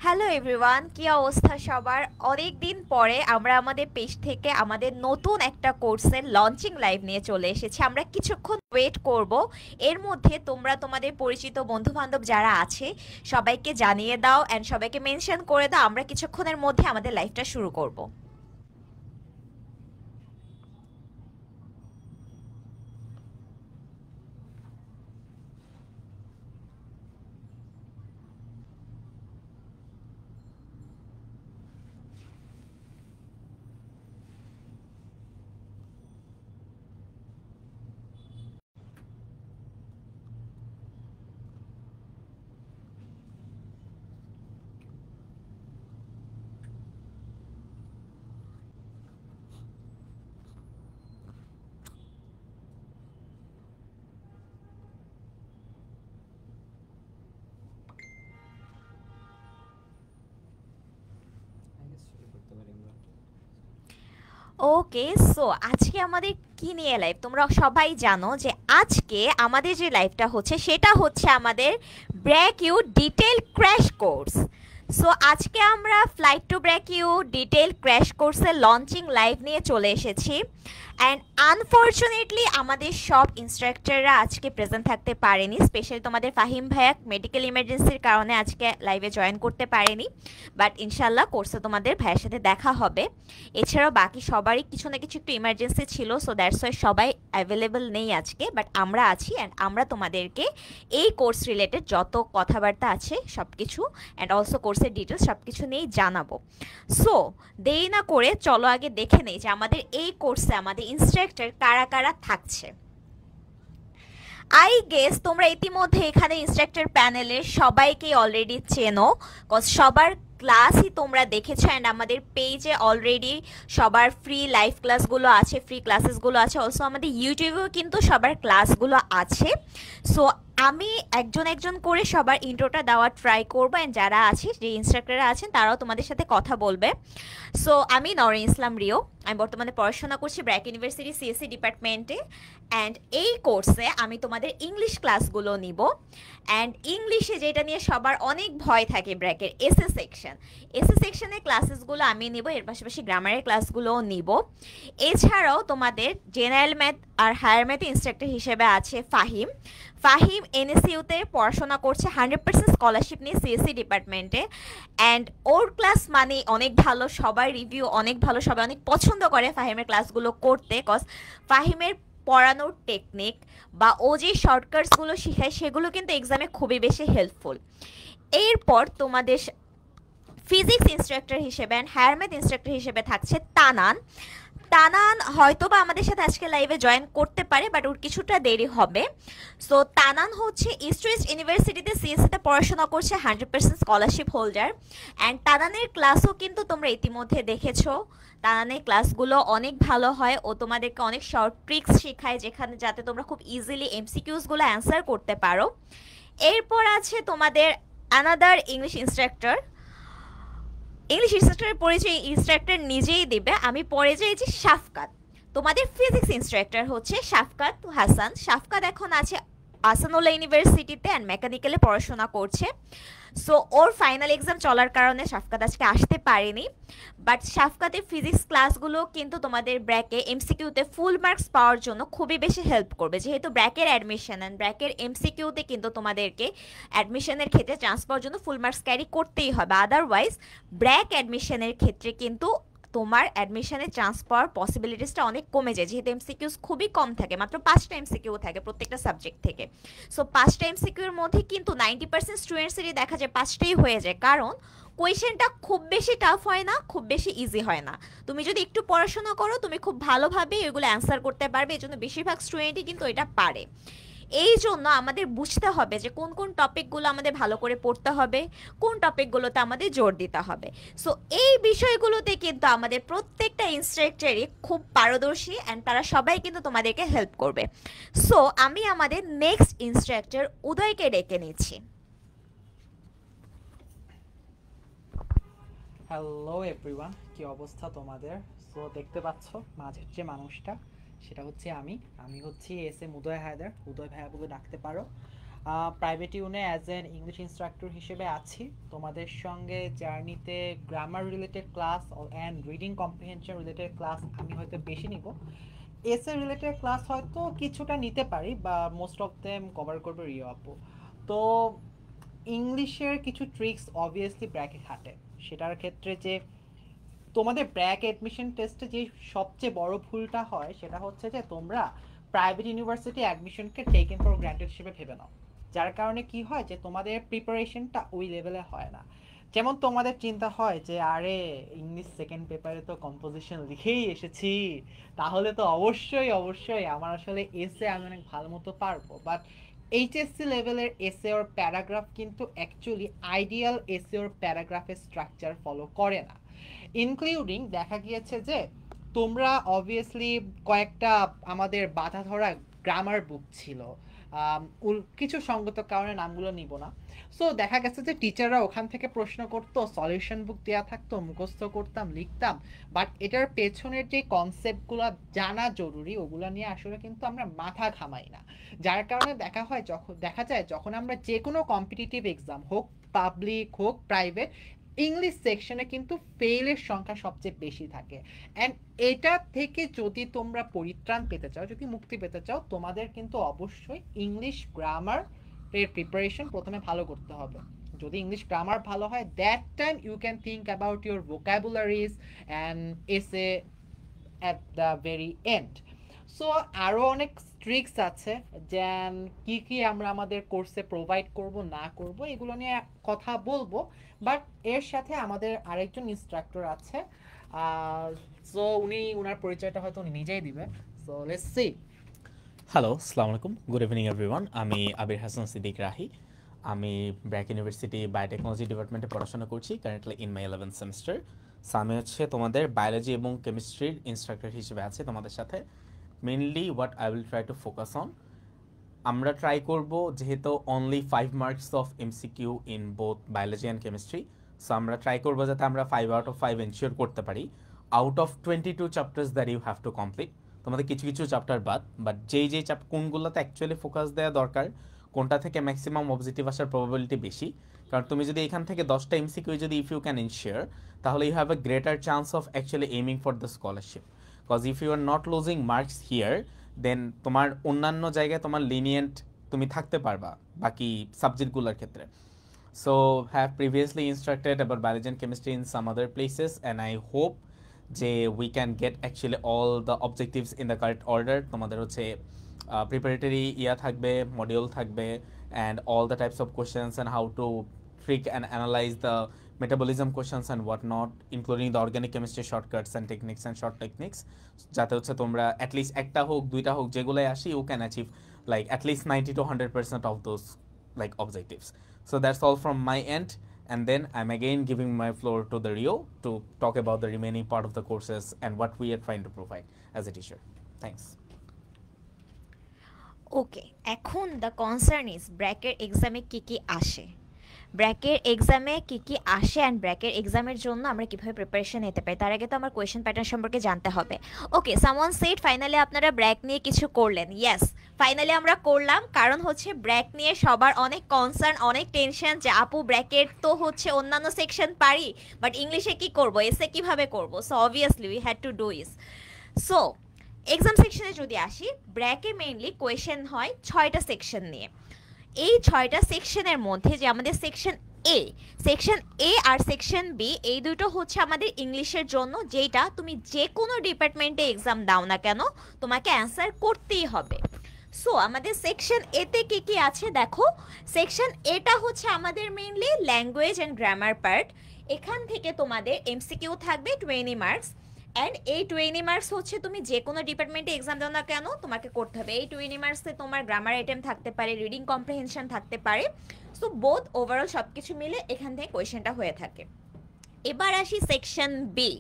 Hello everyone, কি অবস্থা সবার? অনেক দিন পরে আমরা আমাদের পেজ থেকে আমাদের নতুন একটা কোর্সের লঞ্চিং লাইভ নিয়ে চলে এসেছি। আমরা কিছুক্ষণ ওয়েট করব। এর মধ্যে তোমরা তোমাদের পরিচিত বন্ধু বান্ধব যারা আছে সবাইকে জানিয়ে দাও অ্যান্ড সবাইকে মেনশন করে দাও। আমরা কিছুক্ষণের মধ্যে আমাদের লাইভটা শুরু করব। ওকে, সো আজকে আমাদের কি নিয়ে লাইভ তোমরা সবাই জানো যে আজকে আমাদের যে লাইভটা হচ্ছে সেটা হচ্ছে আমাদের BRAC U detail crash course. So আজকে আমরা flight to BRAC U detail crash কোর্সের লঞ্চিং লাইভ নিয়ে চলে এসেছি। অ্যান্ড আনফর্চুনেটলি আমাদের সব ইনস্ট্রাক্টররা আজকে প্রেজেন্ট থাকতে পারেনি। স্পেশালি তোমাদের ফাহিম ভাইয়া মেডিকেল ইমার্জেন্সির কারণে আজকে লাইভে জয়েন করতে পারেনি। বাট ইনশাল্লাহ কোর্সে তোমাদের ভাইয়ের সাথে দেখা হবে। এছাড়াও বাকি সবারই কিছু না কিছু একটু ইমার্জেন্সি ছিল, সো দ্যাটস ওয়াই সবাই অ্যাভেলেবল নেই আজকে। বাট আমরা আছি অ্যান্ড আমরা তোমাদেরকে এই কোর্স রিলেটেড যত কথাবার্তা আছে সব কিছু অ্যান্ড অলসো কোর্সের ডিটেলস সব কিছু নিয়েই জানাবো। সো দেরি না করে চলো আগে দেখে নেই যে আমাদের এই কোর্সে আমাদের ইনস্ট্রাক্টর কারা কারা থাকছে। আই গেস তোমরা ইতিমধ্যে এখানে ইনস্ট্রাক্টর প্যানেলের সবাইকে অলরেডি চেনো, কজ সবার ক্লাসই তোমরা দেখেছো অ্যান্ড আমাদের পেজে অলরেডি সবার ফ্রি লাইভ ক্লাসগুলো আছে, ফ্রি ক্লাসেসগুলো আছে। অলসো আমাদের ইউটিউবেও কিন্তু সবার ক্লাসগুলো আছে। সো আমি একজন একজন করে সবার ইন্ট্রোটা দেওয়ার ট্রাই করবো অ্যান্ড যারা আছে যে ইনস্ট্রাক্টররা আছেন তারাও তোমাদের সাথে কথা বলবে। সো আমি নরিন ইসলাম রিও, আমি বর্তমানে পড়াশোনা করছি ব্র্যাক ইউনিভার্সিটি সিএসসি ডিপার্টমেন্টে। অ্যান্ড এই কোর্সে আমি তোমাদের ইংলিশ ক্লাসগুলো নিব। অ্যান্ড ইংলিশে যেটা নিয়ে সবার অনেক ভয় থাকে ব্র্যাকের এসএ সেকশন, এসএ সেকশনের ক্লাসেসগুলো আমি নিব, এর পাশাপাশি গ্রামারের ক্লাসগুলোও নিব। এছাড়াও তোমাদের জেনারেল ম্যাথ আর হায়ার ম্যাথ ইনস্ট্রাক্টর হিসেবে আছে ফাহিম। ফাহিম এনএসইউতে পড়াশোনা করছে 100% স্কলারশিপ নিয়ে সিএসসি ডিপার্টমেন্টে। অ্যান্ড ওর ক্লাস মানে অনেক ভালো, সবার রিভিউ অনেক ভালো, সবাই অনেক পছন্দ করে ফাহিমের ক্লাসগুলো করতে, কজ ফাহিমের পড়ানোর টেকনিক বা ও যে শর্টকাটসগুলো শেখায় সেগুলো কিন্তু এক্সামে খুবই বেশি হেল্পফুল। এরপর তোমাদের ফিজিক্স ইনস্ট্রাক্টর হিসেবে অ্যান্ড হায়ার ম্যাথ ইনস্ট্রাক্টর হিসেবে থাকছে তানান। তানান হয়তো বা আমাদের সাথে আজকে লাইভে জয়েন করতে পারে, বাট ওর কিছুটা দেরি হবে। সো তানান হচ্ছে ইস্ট ওয়েস্ট ইউনিভার্সিটিতে সিএসসিতে পড়াশোনা করছে, 100% স্কলারশিপ হোল্ডার। অ্যান্ড তানানের ক্লাসও কিন্তু তোমরা ইতিমধ্যে দেখেছো। তানানের ক্লাসগুলো অনেক ভালো হয়, ও তোমাদেরকে অনেক শর্ট ট্রিক্স শেখায় যেখানে যাতে তোমরা খুব ইজিলি এমসিকিউসগুলো অ্যান্সার করতে পারো। এরপর আছে তোমাদের অ্যানাদার ইংলিশ ইনস্ট্রাক্টর। ইংলিশ ইনস্ট্রাক্টরের পরিচয় ইনস্ট্রাক্টর নিজেই দেবে। আমি পরে চাইছি শাফকাত। তোমাদের ফিজিক্স ইনস্ট্রাক্টর হচ্ছে শাফকাত হাসান। শাফকাত এখন আছে আসানুল্লাহ ইউনিভার্সিটিতে অ্যান্ড মেকানিক্যালে পড়াশোনা করছে। সো ওর ফাইনাল এক্সাম চলার কারণে শাফকাত আজকে আসতে পারেনি। বাট শাফকাতের ফিজিক্স ক্লাসগুলো কিন্তু তোমাদের ব্র্যাকে এমসিকিউতে ফুল মার্কস পাওয়ার জন্য খুবই বেশি হেল্প করবে, যেহেতু ব্র্যাকের অ্যাডমিশন অ্যান্ড ব্র্যাকের এমসিকিউতে কিন্তু তোমাদেরকে অ্যাডমিশনের ক্ষেত্রে চান্স পাওয়ার জন্য ফুল মার্কস ক্যারি করতেই হবে। আদারওয়াইজ ব্র্যাক অ্যাডমিশনের ক্ষেত্রে কিন্তু তোমার অ্যাডমিশনে চান্স পাওয়ার পসিবিলিটিসটা অনেক কমে যায়, যেহেতু এমসিকিউস খুবই কম থাকে, মাত্র 5টা এমসিকিউ থাকে প্রত্যেকটা সাবজেক্ট থেকে। সো 5টা এমসিকিউর মধ্যে কিন্তু 90% স্টুডেন্টসেরই দেখা যায় 5টাই হয়ে যায়, কারণ কোয়েশ্চেনটা খুব বেশি টাফ হয় না, খুব বেশি ইজি হয় না। তুমি যদি একটু পড়াশোনা করো তুমি খুব ভালোভাবে এগুলো অ্যান্সার করতে পারবে। এই জন্য বেশিরভাগ স্টুডেন্টই কিন্তু এটা পারে। এই জন্য আমাদের বুঝতে হবে যে কোন কোন টপিকগুলো আমাদের ভালো করে পড়তে হবে, কোন টপিকগুলোতে আমাদের জোর দিতে হবে। সো এই বিষয়গুলোতে কিন্তু আমাদের প্রত্যেকটা ইনস্ট্রাক্টরই খুব পারদর্শী অ্যান্ড তারা সবাই কিন্তু তোমাদেরকে হেল্প করবে। সো আমি আমাদের নেক্সট ইনস্ট্রাক্টর উদয়কে ডেকে নিচ্ছি। হ্যালো এভরিওয়ান, কি অবস্থা তোমাদের? সো দেখতে পাচ্ছ মাঝের যে মানুষটা সেটা হচ্ছে আমি হচ্ছি এস এম উদয় হায়দার, উদয় ভাইয়া বলে ডাকতে পারো। প্রাইভেট ইউনে অ্যাজ এন ইংলিশ ইনস্ট্রাক্টর হিসেবে আছি তোমাদের সঙ্গে জার্নিতে। Grammar related class and reading comprehension related class আমি হয়তো বেশি নিব, এসে রিলেটেড ক্লাস হয়তো কিছুটা নিতে পারি, বা মোস্ট অফ দেম কভার করবে রিও আপু। তো ইংলিশের কিছু ট্রিক্স অবভিয়াসলি ব্র্যাকে খাটে। সেটার ক্ষেত্রে যে তোমাদের ব্র্যাক অ্যাডমিশন টেস্টে যে সবচেয়ে বড় ভুলটা হয় সেটা হচ্ছে যে তোমরা প্রাইভেট ইউনিভার্সিটি অ্যাডমিশনকে টেকেন ফর গ্র্যান্টেড হিসেবে ভেবে নাও, যার কারণে কি হয় যে তোমাদের প্রিপারেশনটা ওই লেভেলে হয় না। যেমন তোমাদের চিন্তা হয় যে আরে ইংলিশ সেকেন্ড পেপারে তো কম্পোজিশন লিখেই এসেছি, তাহলে তো অবশ্যই অবশ্যই আমার আসলে এসে আমি অনেক ভালো মতো পারবো। বাট এইচএসসি লেভেলের এসে ওর প্যারাগ্রাফ কিন্তু অ্যাকচুয়ালি আইডিয়াল এসে ওর প্যারাগ্রাফের স্ট্রাকচার ফলো করে না। ইনক্লুডিং দেখা গিয়েছে যে তোমরা অবভিয়াসলি কয়েকটা আমাদের বাধা ধরা গ্রামার বুক ছিল, কিছু সঙ্গত কারণে নামগুলো নিব না। সো দেখা গেছে যে টিচাররা ওখান থেকে প্রশ্ন করতো, সলিউশন বুক দেওয়া থাকতো, মুখস্থ করতাম, লিখতাম, বাট এটার পেছনের যে কনসেপ্টগুলো জানা জরুরি ওগুলো নিয়ে আসলে কিন্তু আমরা মাথা ঘামাই না। যার কারণে দেখা যায় যখন আমরা যে কোনো কম্পিটিটিভ এক্সাম হোক, পাবলিক হোক প্রাইভেট, ইংলিশ সেকশনে কিন্তু ফেইলের সংখ্যা সবচেয়ে বেশি থাকে। অ্যান্ড এটা থেকে যদি তোমরা পরিত্রাণ পেতে চাও, যদি মুক্তি পেতে চাও, তোমাদের কিন্তু অবশ্যই ইংলিশ গ্রামার এর প্রিপারেশন প্রথমে ভালো করতে হবে। যদি ইংলিশ গ্রামার ভালো হয়, that time you can think about your vocabularies and essay at the very end. So আরও অনেক ট্রিক্স আছে, যেন কি কি আমরা আমাদের কোর্সে প্রোভাইড করব না করব এগুলো নিয়ে কথা বলবো। বাট এর সাথে আমাদের আরেকজন ইনস্ট্রাক্টর আছে, সো উনার পরিচয়টা হয়তো উনি নিজেই দিবে। So let's see. হ্যালো, আসসালামু আলাইকুম, গুড ইভিনিং এভরিওয়ান। আমি আবির হাসান সিদ্দিক রাহি। আমি ব্র্যাক ইউনিভার্সিটি বায়োটেকনোলজি ডিপার্টমেন্টে পড়াশোনা করছি, currently in my 11th semester. So আমি হচ্ছে তোমাদের বায়োলজি এবং কেমিস্ট্রির ইনস্ট্রাক্টর হিসেবে আছি তোমাদের সাথে। Mainly what I will try to focus on, আমরা ট্রাই করব যেহেতু only 5 marks of MCQ in both biology and chemistry, so আমরা ট্রাই করবো যাতে আমরা 5 আউট অফ 5 এনশিওর করতে পারি out of 22 chapters that you have to complete. তোমাদের কিছু কিছু চ্যাপ্টার বাদ, বাট যেই কোনগুলোতে অ্যাকচুয়ালি ফোকাস দেওয়া দরকার, কোনটা থেকে ম্যাক্সিমাম অবজেক্টিভ আসার প্রবাবিলিটি বেশি। কারণ তুমি যদি এখান থেকে 10টা এমসিকিউ যদি ইফ ইউ ক্যান এনশিওর, তাহলে you have a greater chance of actually aiming for the scholarship. Because if you are not losing marks here, then তোমার অন্যান্য জায়গায় তোমার লিনিয়েন্ট তুমি থাকতে পারবা বাকি সাবজেক্টগুলোর ক্ষেত্রে। So have previously instructed about biology and chemistry in some other places, and I hope যে we can get actually all the objectives in the correct order. তোমাদের হচ্ছে প্রিপারেটরি থাকবে, মডিউল থাকবে, and all the types of questions and how to trick and analyze the metabolism questions and whatnot, including the organic chemistry shortcuts and techniques and short techniques, যাতে হচ্ছে তোমরা at least একটা হোক দুইটা হোক যেগুলাই আসি you can achieve like at least 90 to 100% of those like objectives. So that's all from my end, and then I'm again giving my floor to the Rio to talk about the remaining part of the courses and what we are trying to provide as a teacher. Thanks. ওকে, এখন the concern is ব্র্যাকের এক্সামে কি কি আসে, ব্র্যাকের এক্সামে কি কি আসে and ব্র্যাকের এক্সামের জন্য আমরা কীভাবে প্রিপারেশন নিতে পারি। তার আগে তো আমার কোয়েশ্চেন প্যাটার্ন সম্পর্কে জানতে হবে। ওকে, সামওয়ান সেড ফাইনালি আপনারা ব্র্যাক নিয়ে কিছু করলেন। ইয়েস, ফাইনালি আমরা করলাম, কারণ হচ্ছে ব্র্যাক নিয়ে সবার অনেক কনসার্ন, অনেক টেনশন যে আপু ব্র্যাকের তো হচ্ছে অন্যান্য সেকশন পারি, বাট ইংলিশে কি করব, এসে কিভাবে করব। So obviously we had to do is. So exam সেকশনে যদি আসি, ব্র্যাকে মেইনলি কোয়েশ্চেন হয় 6টা সেকশন নিয়ে। এই 6টা সেকশনের মধ্যে যে আমাদের সেকশন এ আর সেকশন বি, এই দুটো হচ্ছে আমাদের ইংলিশের জন্য, যেটা তুমি যে কোনো ডিপার্টমেন্টে এক্সাম দাও না কেন তোমাকে অ্যান্সার করতেই হবে। সো আমাদের সেকশন এতে কি কি আছে দেখো। সেকশন এটা হচ্ছে আমাদের mainly language and grammar part. এখান থেকে তোমাদের এমসিকিউ থাকবে 20 মার্কস, অ্যান্ড এই 20 মার্কস হচ্ছে তুমি যে কোনো ডিপার্টমেন্টে এক্সাম দাও না কেন তোমাকে করতে হবে। এই 20 মার্কসে তোমার গ্রামার আইটেম থাকতে পারে, রিডিং কম্প্রিহেনশন থাকতে পারে। সো বোথ ওভারঅল সব কিছু মিলে এখান থেকে কোয়েশ্চেনটা হয়ে থাকে। এবার আসি সেকশন বি,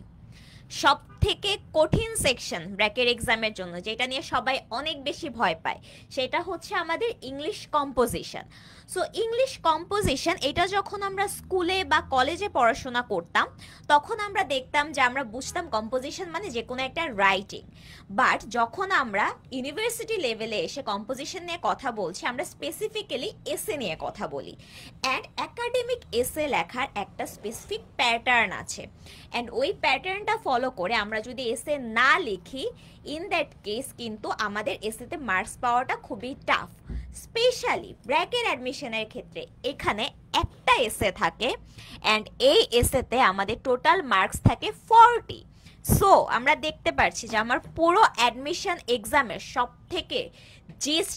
সব থেকে কঠিন সেকশন ব্র্যাকের এক্সামের জন্য, যেটা নিয়ে সবাই অনেক বেশি ভয় পায়, সেটা হচ্ছে আমাদের English composition. So English composition এটা যখন আমরা স্কুলে বা কলেজে পড়াশোনা করতাম তখন আমরা দেখতাম যে আমরা বুঝতাম কম্পোজিশন মানে যে কোনো একটা রাইটিং। বাট যখন আমরা ইউনিভার্সিটি লেভেলে এসে কম্পোজিশন নিয়ে কথা বলছি, আমরা স্পেসিফিক্যালি এসে নিয়ে কথা বলি। অ্যান্ড একাডেমিক এসে লেখার একটা স্পেসিফিক প্যাটার্ন আছে, অ্যান্ড ওই প্যাটার্নটা ফলো করে আমরা যদি এসে না লিখি, ইন দ্যাট কেস কিন্তু আমাদের এসেতে মার্কস পাওয়াটা খুবই টাফ। স্পেশালি ব্র্যাকের অ্যাডমিশনের ক্ষেত্রে এখানে একটা এসে থাকে, অ্যান্ড এই এসেতে আমাদের টোটাল মার্কস থাকে 40। সো আমরা দেখতে পাচ্ছি যে আমার পুরো অ্যাডমিশন এক্সামের সব থেকে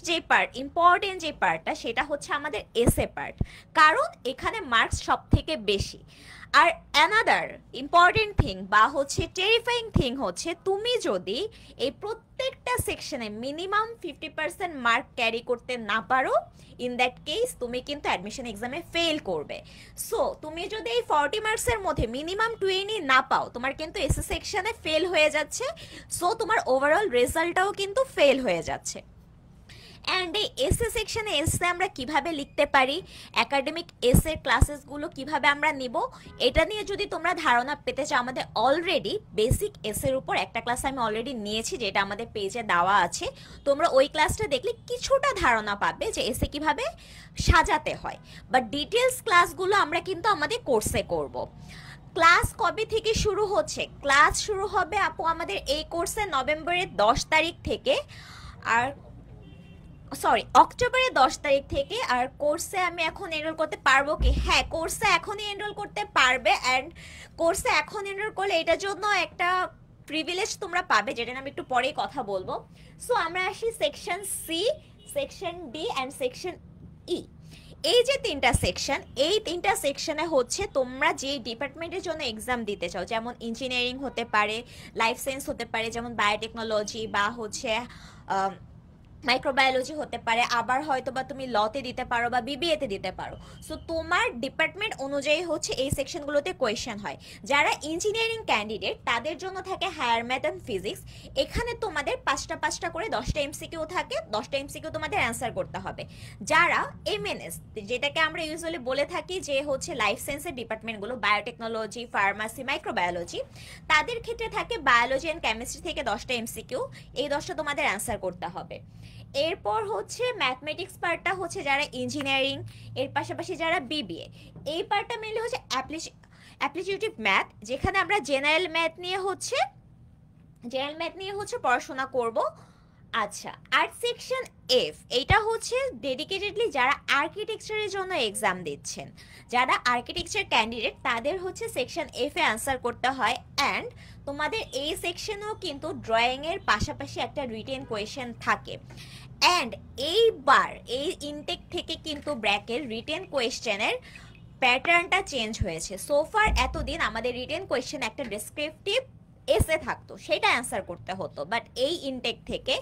যে পার্ট, ইম্পর্টেন্ট যে পার্টটা, সেটা হচ্ছে আমাদের এসে পার্ট, কারণ এখানে মার্কস সব থেকে বেশি। আর অ্যানাদার ইম্পর্টেন্ট থিং বা হচ্ছে টেরিফাইং থিং হচ্ছে, তুমি যদি এই প্রত্যেকটা সেকশনে মিনিমাম 50% মার্ক ক্যারি করতে না পারো, ইন দ্যাট কেস তুমি কিন্তু অ্যাডমিশন এক্সামে ফেল করবে। সো তুমি যদি এই 40 মার্কসের মধ্যে মিনিমাম 20 না পাও, তোমার কিন্তু এসএ সেকশনে ফেল হয়ে যাচ্ছে। সো তোমার ওভারঅল রেজাল্টটাও কিন্তু ফেল হয়ে যাচ্ছে। অ্যান্ড এই এসএ সেকশনে এসে আমরা কিভাবে লিখতে পারি, একাডেমিক এসএর ক্লাসেসগুলো কিভাবে আমরা নিব, এটা নিয়ে যদি তোমরা ধারণা পেতে চাও, আমাদের অলরেডি বেসিক এসএর উপর একটা ক্লাস আমি অলরেডি নিয়েছি, যেটা আমাদের পেজে দেওয়া আছে। তোমরা ওই ক্লাসটা দেখলে কিছুটা ধারণা পাবে যে এসএ কিভাবে সাজাতে হয়। বাট ডিটেলস ক্লাসগুলো আমরা কিন্তু আমাদের কোর্সে করব। ক্লাস কবে থেকে শুরু হচ্ছে? ক্লাস শুরু হবে আপু আমাদের এই কোর্সে নভেম্বরের 10 তারিখ থেকে, আর অক্টোবরের 10 তারিখ থেকে। আর কোর্সে আমি এখন এনরোল করতে পারবো কি? হ্যাঁ, কোর্সে এখনই এনরোল করতে পারবে। অ্যান্ড কোর্সে এখন এনরোল করলে এটার জন্য একটা প্রিভিলেজ তোমরা পাবে, যেটা আমি একটু পরেই কথা বলবো। সো আমরা আসি section C, section D and section E. এই যে তিনটা সেকশন, এই তিনটা সেকশনে হচ্ছে তোমরা যে ডিপার্টমেন্টের জন্য এক্সাম দিতে চাও, যেমন ইঞ্জিনিয়ারিং হতে পারে, লাইফ সায়েন্স হতে পারে, যেমন বায়োটেকনোলজি, বা হচ্ছে মাইক্রোবায়োলজি হতে পারে, আবার হয়তো বা তুমি লতে দিতে পারো বা বিবিএতে দিতে পারো। সো তোমার ডিপার্টমেন্ট অনুযায়ী হচ্ছে এই সেকশনগুলোতে কোয়েশ্চেন হয়। যারা ইঞ্জিনিয়ারিং ক্যান্ডিডেট তাদের জন্য থাকে হায়ার ম্যাথ অ্যান্ড ফিজিক্স। এখানে তোমাদের 5টা করে 10টা এমসিকিউ থাকে, 10টা এমসিকিউ তোমাদের অ্যান্সার করতে হবে। যারা এমএনএস, যেটাকে আমরা ইউজুয়ালি বলে থাকি যে হচ্ছে লাইফ সায়েন্সের ডিপার্টমেন্টগুলো, বায়োটেকনোলজি, ফার্মাসি, মাইক্রোবায়োলজি, তাদের ক্ষেত্রে থাকে বায়োলজি অ্যান্ড কেমিস্ট্রি থেকে 10টা এমসিকিউ। এই 10টা তোমাদের অ্যান্সার করতে হবে। এরপর হচ্ছে ম্যাথমেটিক্স পার্টটা হচ্ছে যারা ইঞ্জিনিয়ারিং, এর পাশাপাশি যারা বিবিএ, এই পার্টটা মেনলি হচ্ছে অ্যাপ্লিটিউটিভ ম্যাথ, যেখানে আমরা জেনারেল ম্যাথ নিয়ে হচ্ছে পড়াশোনা করব। আচ্ছা, আর সেকশন এফ, এইটা হচ্ছে ডেডিকেটেডলি যারা আর্কিটেকচারের জন্য এক্সাম দিচ্ছেন, যারা আর্কিটেকচার ক্যান্ডিডেট, তাদের হচ্ছে সেকশন এফ এ আনসার করতে হয়। অ্যান্ড তোমাদের এই সেকশনেও কিন্তু ড্রয়িংয়ের পাশাপাশি একটা রিটেন কোয়েশ্চেন থাকে। অ্যান্ড এইবার এই ইনটেক থেকে কিন্তু ব্র্যাকের রিটেন কোয়েশ্চেনের প্যাটার্নটা চেঞ্জ হয়েছে। সোফার এতদিন আমাদের রিটেন কোয়েশ্চেন একটা ডেসক্রিপটিভ এসে থাকতো, সেটা অ্যান্সার করতে হতো। বাট এই ইনটেক থেকে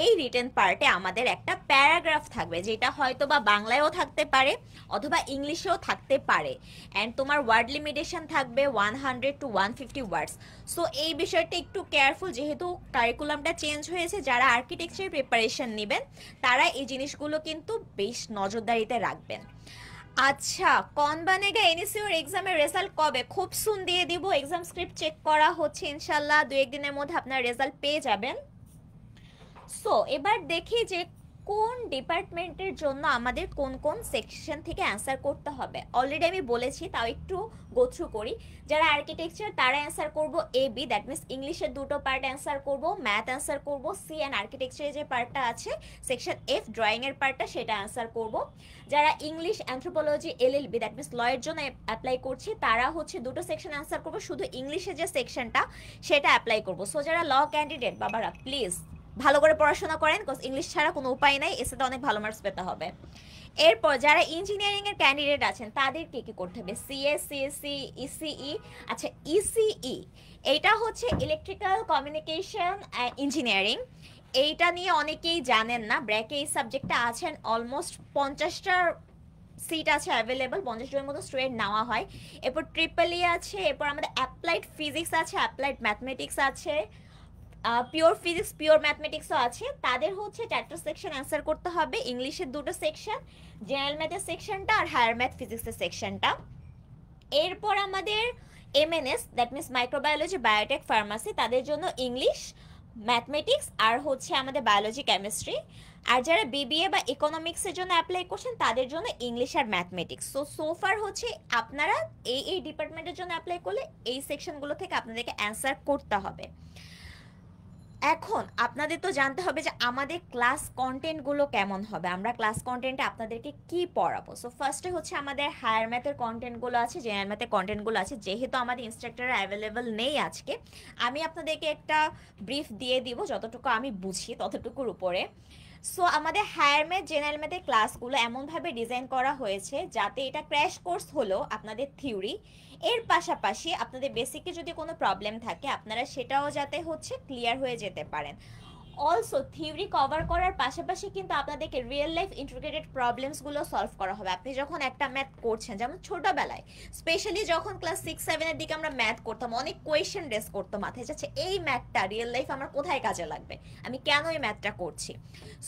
এই রিটেন পার্টে আমাদের একটা প্যারাগ্রাফ থাকবে, যেটা হয়তো বা বাংলায়ও থাকতে পারে অথবা ইংলিশেও থাকতে পারে। অ্যান্ড তোমার ওয়ার্ড লিমিটেশন থাকবে 100 to 150 ওয়ার্ডস। সো এই বিষয়টা একটু কেয়ারফুল, যেহেতু কারিকুলামটা চেঞ্জ হয়েছে। যারা আর্কিটেকচার প্রিপারেশন নেবেন তারা এই জিনিসগুলো কিন্তু বেশ নজরদারিতে রাখবেন। আচ্ছা, কন বানেগা এনএসইউর এক্সামের রেজাল্ট কবে? খুব সুন দিয়ে দিব। এক্সাম স্ক্রিপ্ট চেক করা হচ্ছে, ইনশাল্লাহ 2-1 দিনের মধ্যে আপনার রেজাল্ট পেয়ে যাবেন। সো এবার দেখি যে কোন ডিপার্টমেন্টের জন্য আমাদের কোন কোন সেকশন থেকে অ্যান্সার করতে হবে। অলরেডি আমি বলেছি, তাও একটু গো থ্রু করি। যারা আর্কিটেকচার তারা অ্যান্সার করব এ বি, দ্যাট মিনস ইংলিশের 2টো পার্ট অ্যান্সার করব, ম্যাথ অ্যান্সার করব সি, অ্যান্ড আর্কিটেকচারের যে পার্টটা আছে সেকশন এফ ড্রয়িংয়ের পার্টটা, সেটা অ্যান্সার করব। যারা English, anthropology, LLB that means লয়ের জন্য অ্যাপ্লাই করছি, তারা হচ্ছে 2টো সেকশন অ্যান্সার করব, শুধু ইংলিশের যে সেকশনটা সেটা অ্যাপ্লাই করব। সো যারা ল ক্যান্ডিডেট বাবারা, প্লিজ ভালো করে পড়াশোনা করেন, বিকজ ইংলিশ ছাড়া কোনো উপায় নাই, এসে তো অনেক ভালো মার্কস পেতে হবে। এরপর যারা ইঞ্জিনিয়ারিং এর ক্যান্ডিডেট আছেন তাদের কি করতে হবে? CS, CSC, ECE. আচ্ছা, ইসিই এইটা হচ্ছে ইলেকট্রিক্যাল কমিউনিকেশন ইঞ্জিনিয়ারিং। এইটা নিয়ে অনেকেই জানেন না, ব্র্যাকে এই সাবজেক্টটা আছেন অলমোস্ট 50টার সিট আছে অ্যাভেলেবল, 50 জনের মতো স্টুডেন্ট নেওয়া হয়। এরপর ট্রিপল ই আছে, এরপর আমাদের অ্যাপ্লাইড ফিজিক্স আছে, অ্যাপ্লাইড ম্যাথমেটিক্স আছে, পিওর ফিজিক্স পিওর ম্যাথমেটিক্সও আছে। তাদের হচ্ছে 4টা সেকশন অ্যান্সার করতে হবে, ইংলিশের 2টো সেকশন, জেনারেল ম্যাথের সেকশনটা আর হায়ার ম্যাথ ফিজিক্সের সেকশনটা। এরপর আমাদের MNS, that means microbiology biotech pharmacy, তাদের জন্য ইংলিশ, ম্যাথমেটিক্স আর হচ্ছে আমাদের বায়োলজি কেমিস্ট্রি। আর যারা বিবিএ বা ইকোনমিক্সের জন্য অ্যাপ্লাই করছেন তাদের জন্য ইংলিশ আর ম্যাথমেটিক্স। সোফার হচ্ছে আপনারা এই ডিপার্টমেন্টের জন্য অ্যাপ্লাই করলে এই সেকশনগুলো থেকে আপনাদেরকে অ্যান্সার করতে হবে। এখন আপনাদের তো জানতে হবে যে আমাদের ক্লাস কন্টেন্টগুলো কেমন হবে, আমরা ক্লাস কন্টেন্টে আপনাদেরকে কি পড়াবো। সো ফার্স্টে হচ্ছে আমাদের হায়ার ম্যাথের কন্টেন্টগুলো আছে, জেনারেল ম্যাথের কন্টেন্টগুলো আছে। যেহেতু আমাদের ইনস্ট্রাক্টর অ্যাভেলেবল নেই আজকে, আমি আপনাদেরকে একটা ব্রিফ দিয়ে দিব যতটুকু আমি বুঝি ততটুকুর উপরে। সো আমাদের হায়ার ম্যাথ জেনারেল ম্যাথের ক্লাসগুলো এমনভাবে ডিজাইন করা হয়েছে যাতে এটা ক্র্যাশ কোর্স হলো আপনাদের থিওরি, এর পাশাপাশি আপনাদের বেসিকে যদি কোনো প্রবলেম থাকে আপনারা সেটাও যাতে হচ্ছে ক্লিয়ার হয়ে যেতে পারেন। অলসো থিওরি কভার করার পাশাপাশি কিন্তু আপনাদেরকে রিয়েল লাইফ ইন্টিগ্রেটেড প্রবলেমসগুলো সলভ করা হবে। আপনি যখন একটা ম্যাথ করছেন, যেমন ছোটবেলায় স্পেশালি যখন ক্লাস 6-7 দিকে আমরা ম্যাথ করতাম, অনেক কোয়েশ্চেন রেস করতো মাথায়, যাচ্ছে এই ম্যাথটা রিয়েল লাইফ আমার কোথায় কাজে লাগবে, আমি কেন এই ম্যাথটা করছি।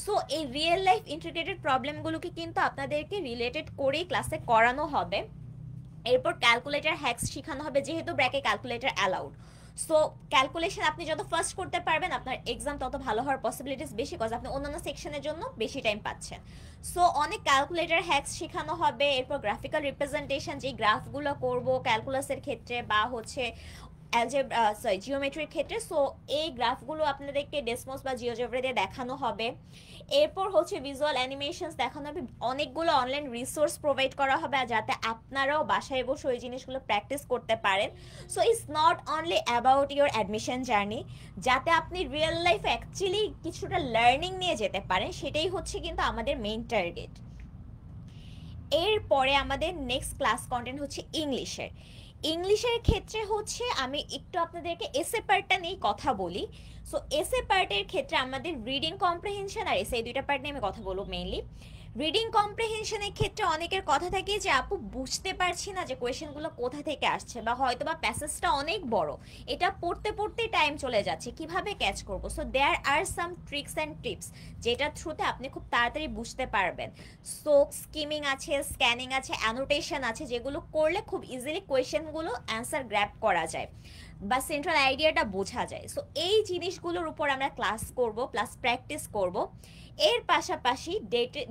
সো এই রিয়েল লাইফ ইন্টিগ্রেটেড প্রবলেমগুলোকে কিন্তু আপনাদেরকে রিলেটেড করেই ক্লাসে করানো হবে। এরপর ক্যালকুলেটর হ্যাক্স শেখানো হবে, যেহেতু ব্র্যাকে ক্যালকুলেটর অ্যালাউড। সো ক্যালকুলেশন আপনি যত ফার্স্ট করতে পারবেন আপনার এক্সাম তত ভালো হওয়ার পসিবিলিটিস বেশি, কজ আপনি অন্যান্য সেকশনের জন্য বেশি টাইম পাচ্ছেন। সো অনেক ক্যালকুলেটর হ্যাক্স শেখানো হবে। এরপর গ্রাফিক্যাল রিপ্রেজেন্টেশন, যে গ্রাফগুলো করব ক্যালকুলাসের ক্ষেত্রে বা হচ্ছে জিওমেট্রির ক্ষেত্রে, সো এই গ্রাফগুলো আপনাদেরকে ডেসমোস বা জিওজেব্রা দিয়ে দেখানো হবে। এরপর হচ্ছে ভিজুয়াল অ্যানিমেশনস দেখানো হবে, অনেকগুলো অনলাইন রিসোর্স প্রোভাইড করা হবে যাতে আপনারাও বাসায় বসে ওই জিনিসগুলো প্র্যাকটিস করতে পারেন। So it's not only about your admission journey, যাতে আপনি রিয়েল লাইফ অ্যাকচুয়ালি কিছুটা লার্নিং নিয়ে যেতে পারেন, সেটাই হচ্ছে কিন্তু আমাদের মেইন টার্গেট। এরপরে আমাদের নেক্সট ক্লাস কন্টেন্ট হচ্ছে ইংলিশের। ইংলিশের ক্ষেত্রে হচ্ছে আমি একটু আপনাদেরকে এসে পার্টটা নিয়ে কথা বলি। সো এসে পার্টের ক্ষেত্রে আমাদের রিডিং কম্প্রিহেনশন আর এসে, এই দুইটা পার্ট নিয়ে আমি কথা বলবো মেইনলি। রিডিং কম্প্রিহেনশনের ক্ষেত্রে অনেকের কথা থাকে যে আপু বুঝতে পারছি না যে কোয়েশ্চেনগুলো কোথা থেকে আসছে, বা হয়তো বা প্যাসেজটা অনেক বড়, এটা পড়তে পড়তে টাইম চলে যাচ্ছে, কিভাবে ক্যাচ করব। So there are some tricks and tips যেটার থ্রুতে আপনি খুব তাড়াতাড়ি বুঝতে পারবেন। সো স্কিমিং আছে, স্ক্যানিং আছে, অ্যানোটেশন আছে, যেগুলো করলে খুব ইজিলি কোয়েশ্চেনগুলো অ্যান্সার গ্র্যাব করা যায় বা সেন্ট্রাল আইডিয়াটা বোঝা যায়। সো এই জিনিসগুলোর উপর আমরা ক্লাস করব প্লাস প্র্যাকটিস করব। এর পাশাপাশি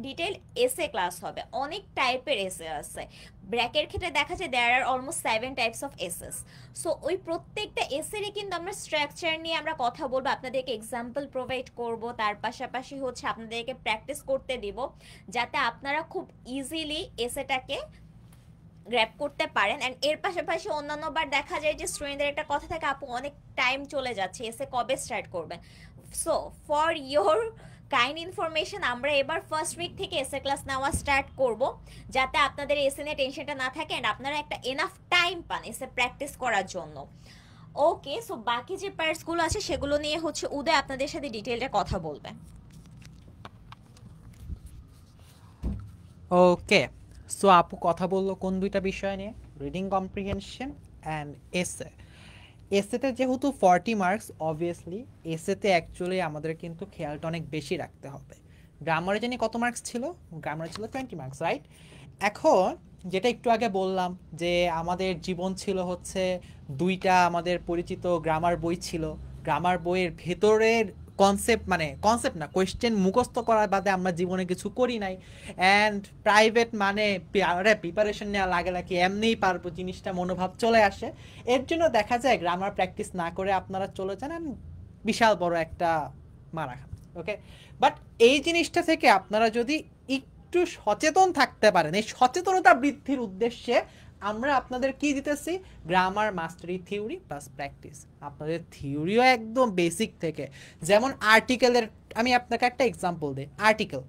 ডিটেল এসে ক্লাস হবে, অনেক টাইপের এসে আছে। ব্র্যাকের ক্ষেত্রে দেখা যায় there are almost 7 types of essays. So ওই প্রত্যেকটা এসেরই কিন্তু আমরা স্ট্রাকচার নিয়ে আমরা কথা বলবো, আপনাদেরকে এক্সাম্পল প্রোভাইড করব, তার পাশাপাশি হচ্ছে আপনাদেরকে প্র্যাকটিস করতে দিব যাতে আপনারা খুব ইজিলি এসেটাকে গ্র্যাব করতে পারেন। অ্যান্ড এর পাশাপাশি অন্যান্য বার দেখা যায় যে স্টুডেন্টদের একটা কথা থাকে আপু অনেক টাইম চলে যাচ্ছে, এসে কবে স্টার্ট করবেন। So for your kind information, আমরা এবার ফার্স্ট উইক থেকে এসে ক্লাস নেওয়া স্টার্ট করব যাতে আপনাদের এসে নিয়ে টেনশনটা না থাকে অ্যান্ড আপনারা একটা এনাফ টাইম পান এসে প্র্যাকটিস করার জন্য। ওকে, সো বাকি যে পার্টসগুলো আছে সেগুলো নিয়ে হচ্ছে উদয় আপনাদের সাথে ডিটেইলটা কথা বলবে। ওকে, সো আপু কথা বললো কোন দুইটা বিষয় নিয়ে, রিডিং কম্প্রিহেনশন অ্যান্ড এসে। এসেতে যেহেতু 40 মার্কস, অবভিয়াসলি এসেতে অ্যাকচুয়ালি আমাদের কিন্তু খেয়ালটা অনেক বেশি রাখতে হবে। গ্রামারে জানি কত মার্কস ছিল, গ্রামারে ছিল 20 মার্কস, রাইট? এখন যেটা একটু আগে বললাম যে আমাদের জীবন ছিল হচ্ছে দুইটা আমাদের পরিচিত গ্রামার বই ছিল, গ্রামার বইয়ের ভেতরের কনসেপ্ট কনসেপ্ট না, কোয়েশ্চেন মুখস্থ করার বাদে আমরা জীবনে কিছু করি নাই। অ্যান্ড প্রাইভেট প্রিপারেশন নেওয়া লাগে নাকি এমনিই পারবো জিনিসটা মনোভাব চলে আসে, এর জন্য দেখা যায় গ্রামার প্র্যাকটিস না করে আপনারা চলে যান বিশাল বড় একটা মারা খান। ওকে, বাট এই জিনিসটা থেকে আপনারা যদি একটু সচেতন থাকতে পারেন, এই সচেতনতা বৃদ্ধির উদ্দেশ্যে আমরা আপনাদের কি দিতেছি, গ্রামার মাস্টারি থিওরি প্লাস প্র্যাকটিস। আপনাদের থিওরিও একদম বেসিক থেকে, যেমন আর্টিকেলের, আমি আপনাকে একটা এক্সাম্পল দিই, আর্টিকেল।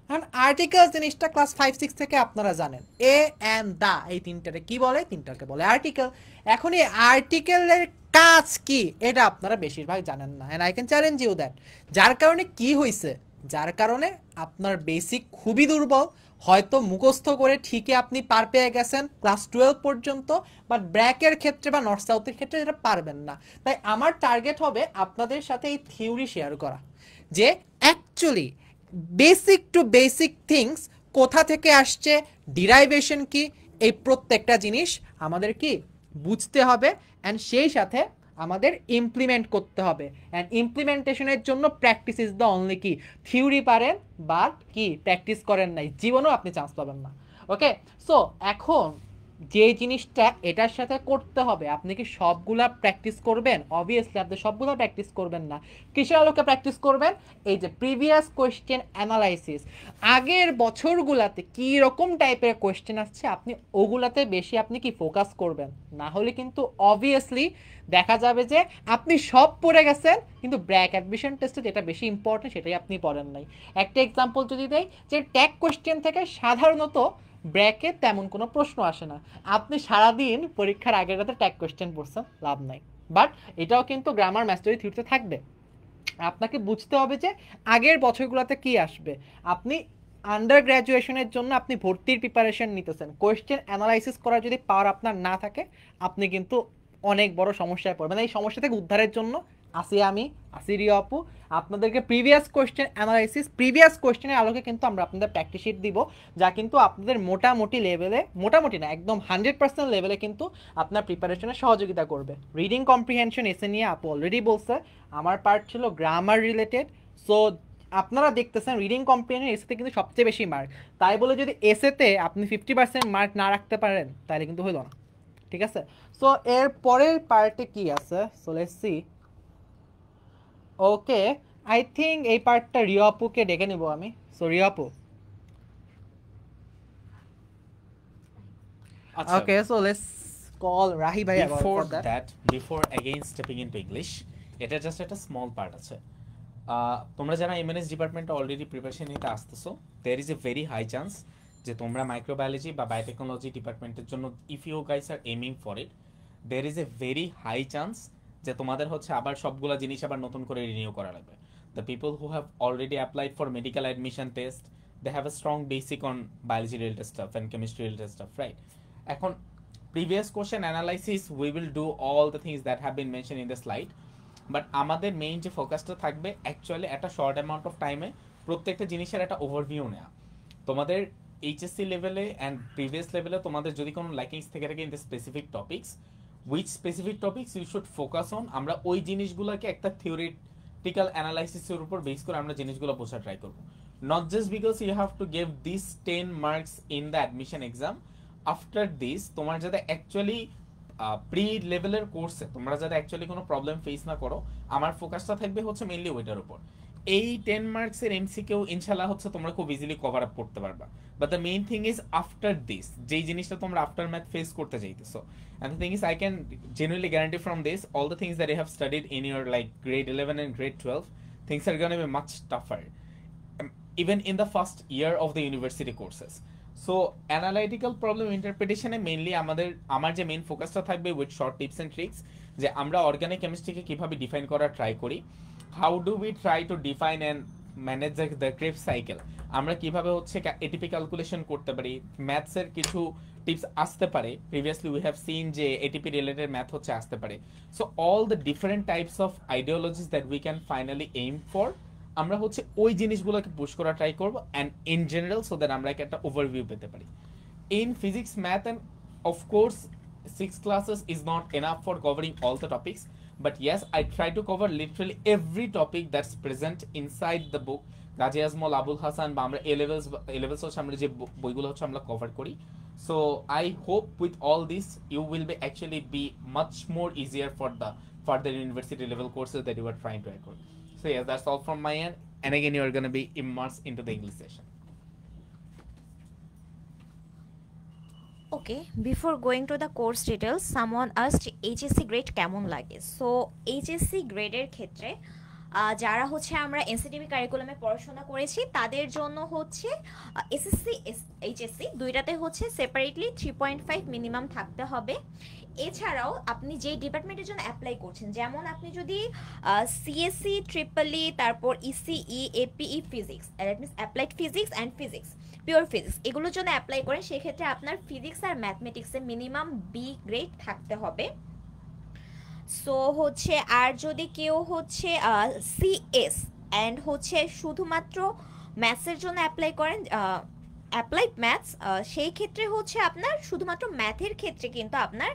এখন আর্টিকেল জিনিসটা ক্লাস 5-6 থেকে আপনারা জানেন, এ অ্যান্ড দা এই তিনটারে কি বলে, তিনটাকে বলে আর্টিকেল। এখন এই আর্টিকেলের কাজ কি এটা আপনারা বেশিরভাগ জানেন না, and I can challenge you that. যার কারণে কি হয়েছে, যার কারণে আপনার বেসিক খুবই দুর্বল, হয়তো মুখস্থ করে ঠিকই আপনি পার পেয়ে গেছেন ক্লাস 12 পর্যন্ত, বাট ব্র্যাকের ক্ষেত্রে বা নর্থ সাউথের ক্ষেত্রে এটা পারবেন না। তাই আমার টার্গেট হবে আপনাদের সাথে এই থিওরি শেয়ার করা, যে actually basic to basic things কোথা থেকে আসছে, ডিরাইভেশন কি, এই প্রত্যেকটা জিনিস আমাদের কি বুঝতে হবে, অ্যান্ড সেই সাথে আমাদের ইমপ্লিমেন্ট করতে হবে। অ্যান্ড ইমপ্লিমেন্টেশনের জন্য প্র্যাকটিস ইজ দ্য অনলি কি। থিওরি পারেন বাট কি প্র্যাকটিস করেন নাই, জীবনেও আপনি চান্স পাবেন না। ওকে, সো এখন যে জিনিসটা এটার সাথে করতে হবে, আপনি কি সবগুলা প্র্যাকটিস করবেন? অবভিয়াসলি আপনি সবগুলা প্র্যাকটিস করবেন না। কিসের আলোকে প্র্যাকটিস করবেন? এই যে প্রিভিয়াস কোয়েশ্চেন অ্যানালাইসিস, আগের বছরগুলাতে কী রকম টাইপের কোয়েশ্চেন আসছে আপনি ওগুলাতে বেশি আপনি কি ফোকাস করবেন। না হলে কিন্তু অবভিয়াসলি দেখা যাবে যে আপনি সব পড়ে গেছেন, কিন্তু ব্র্যাক অ্যাডমিশন টেস্টে যেটা বেশি ইম্পর্টেন্ট সেটাই আপনি পড়েন নাই। একটা এক্সাম্পল যদি দেই, যে ট্যাগ কোয়েশ্চেন থেকে সাধারণত ব্র্যাকে তেমন কোনো প্রশ্ন আসে না। আপনি সারাদিন পরীক্ষার আগের রাতে ট্যাগ কোয়েশ্চেন পড়ছেন, লাভ নাই। বাট এটাও কিন্তু গ্রামার ম্যাস্টারি থিওরিতে থাকবে। আপনাকে বুঝতে হবে যে আগের বছরগুলোতে কি আসবে। আপনি আন্ডার গ্র্যাজুয়েশনের জন্য আপনি ভর্তির প্রিপারেশন নিতেছেন, কোয়েশ্চেন অ্যানালাইসিস করার যদি পাওয়ার আপনার না থাকে, আপনি কিন্তু অনেক বড় সমস্যায় পড়বেন। এই সমস্যা থেকে উদ্ধারের জন্য আমি রিয়া আপু আপনাদেরকে প্রিভিয়াস কোয়েশ্চেন অ্যানালাইসিস, প্রিভিয়াস কোয়েশ্চেনের আলোকে কিন্তু আমরা আপনাদের প্র্যাকটিস শিট দিব, যা কিন্তু আপনাদের মোটামুটি লেভেলে, মোটামুটি না একদম 100% লেভেলে কিন্তু আপনার প্রিপারেশনে সহযোগিতা করবে। রিডিং কম্প্রিহেনশন এসে নিয়ে আপু অলরেডি বলছে, আমার পার্ট ছিল গ্রামার রিলেটেড। সো আপনারা দেখতেছেন রিডিং কম্প্রিহেনশন এসেতে কিন্তু সবচেয়ে বেশি মার্ক, তাই বলে যদি এসেতে আপনি 50% মার্ক না রাখতে পারেন তাহলে কিন্তু হইল না, ঠিক আছে? সো এর পরের পার্টে কি আছে, so let's see. Okay, I think এই পার্টটা রিয়া আপুকে ডেকে নিব আমি। সো রিয়া আপু, আচ্ছা, okay, so let's call Rahi ভাই। Before again stepping into English, এটা জাস্ট একটা স্মল পার্ট আছে। তোমরা যারা এমএনএস ডিপার্টমেন্টে অলরেডি প্রিপারেশন নিতে আসতেছো, there is a very high chance যে তোমরা মাইক্রোবায়োলজি বা বায়োটেকনোলজি ডিপার্টমেন্টের জন্য, if you guys are aiming for it, there is a very high chance যে তোমাদের হচ্ছে আবার সবগুলা জিনিস আবার নতুন করে রিনিউ করা লাগবে। The people who have already applied for medical admission test, they have a strong basic on biology related stuff and chemistry related stuff, right? এখন previous question analysis we will do all the things that have been mention in the slide, but আমাদের main যে ফোকাসটা থাকবে actually একটা short amount of টাইমে প্রত্যেকটা জিনিসের একটা ওভারভিউ নেওয়া। তোমাদের এইচএসসি লেভেলে অ্যান্ড প্রিভিয়াস লেভেলে তোমাদের যদি কোনো ল্যাকিংস থেকে থাকে in the specific topics, which specific topics you should focus on, আমরা ওই জিনিসগুলোকে একটা থিওরিটিক্যাল অ্যানালাইসিসের উপর বেস করে আমরা জিনিসগুলো বোঝা ট্রাই করবো। Not just because you have to give this 10 marks in the admission exam, after this তোমার যাতে অ্যাকচুয়ালি প্রি লেভেলের কোর্সে তোমরা যাতে অ্যাকচুয়ালি কোনো প্রবলেম ফেস না করো, আমার ফোকাসটা থাকবে হচ্ছে মেইনলি ওইটার উপর। এই 10 মার্কসের এমসিকিউ ইনশাল্লাহ হচ্ছে তোমরা খুব ইজিলি কভার আপ করতে পারবা, but the main thing is after this, যেই জিনিসটা তোমরা আফটার ম্যাথ ফেস করতে চাইতেছো, and the thing is I can genuinely guarantee from this, all the things that you have studied in your like grade 11 and grade 12, things are going to be much tougher, even in the first year of the university courses. So analytical problem ইন্টারপ্রিটেশনে mainly আমার যে main ফোকাসটা থাকবে with short tips and tricks, যে আমরা organic কেমিস্ট্রিকে কীভাবে define করার ট্রাই করি, how do we try to define and manage the Krebs cycle, আমরা কীভাবে হচ্ছে এটিপি ক্যালকুলেশন করতে পারি, ম্যাথসের কিছু টিপস আসতে পারে, প্রিভিয়াসলি উই হ্যাভ সিন যে এটিপি রিলেটেড ম্যাথ হচ্ছে আসতে পারে। So all the different types of ideologies that we can finally aim for, আমরা হচ্ছে ওই জিনিসগুলোকে পুশ করা ট্রাই করবো, and in general so that আমরা একটা ওভারভিউ পেতে পারি। In physics, math and of course 6 classes is not enough for covering all the topics, but yes, I try to cover literally every topic that's present inside the book. Gazi Azmol, Abul Hasan বা আমরা এ levels হচ্ছে আমরা যে বইগুলো হচ্ছে আমরা cover করি। So I hope with all this you will be actually be much more easier for the further university level courses that you are trying to acquire. So yes, that's all from my end, and again you are going to be immersed into the English session. Okay, before going to the course details, someone asked HSC grade কেমন লাগে। So HSC গ্রেডের ক্ষেত্রে যারা হচ্ছে আমরা NCTB কারিকুলামে পড়াশোনা করেছি তাদের জন্য হচ্ছে এসএসসি এইচএসসি দুইটাতে হচ্ছে সেপারেটলি 3.5 মিনিমাম থাকতে হবে। এছাড়াও আপনি যেই ডিপার্টমেন্টের জন্য অ্যাপ্লাই করছেন, যেমন আপনি যদি সিএসসি ট্রিপলই তারপর ECE APE physics, that means applied physics and physics, pure physics, এগুলোর জন্য অ্যাপ্লাই করেন, সেক্ষেত্রে আপনার ফিজিক্স আর ম্যাথমেটিক্সে মিনিমাম বি গ্রেড থাকতে হবে। সো হচ্ছে আর যদি কেউ হচ্ছে সিএস অ্যান্ড হচ্ছে শুধুমাত্র ম্যাথসের জন্য অ্যাপ্লাই করেন, অ্যাপ্লাইড ম্যাথস, সেই ক্ষেত্রে হচ্ছে আপনার শুধুমাত্র ম্যাথের ক্ষেত্রে কিন্তু আপনার